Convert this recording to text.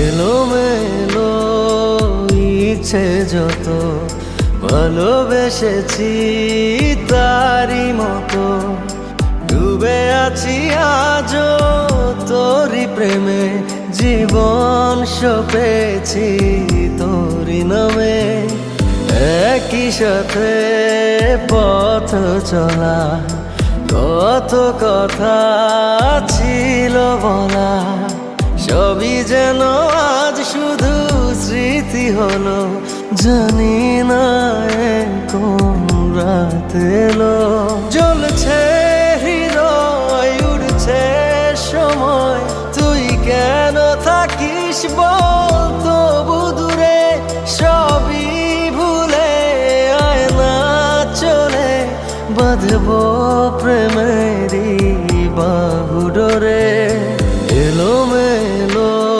এলোমেলো ইচ্ছে যত ভালোবেসেছি তারই মতো ডুবে আছি আজও তোরই প্রেমে জীবন সপেছি তোরই নামে একই সাথে পথ চলা কত কথা ছিল বলা সবই যেন আজ শুধু স্মৃতি হলো জানি না কোন রাত এলো জ্বলছে হৃদয় উড়ছে সময় তুই কেন থাকিস বল